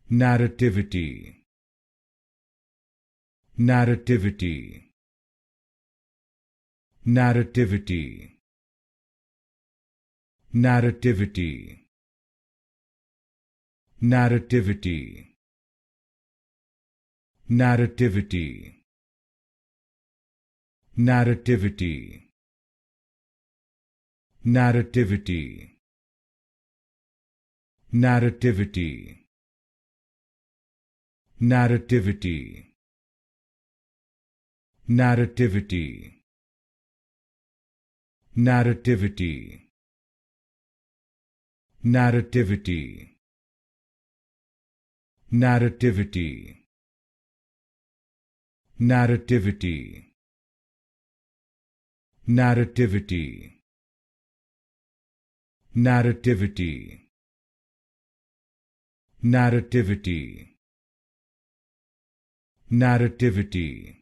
Narrativity. Narrativity. Narrativity. Narrativity. Narrativity. Narrativity. Narrativity. Narrativity. Narrativity. Narrativity. Narrativity. Narrativity. Narrativity. Narrativity. Narrativity. Narrativity. Narrativity. Narrativity. Narrativity.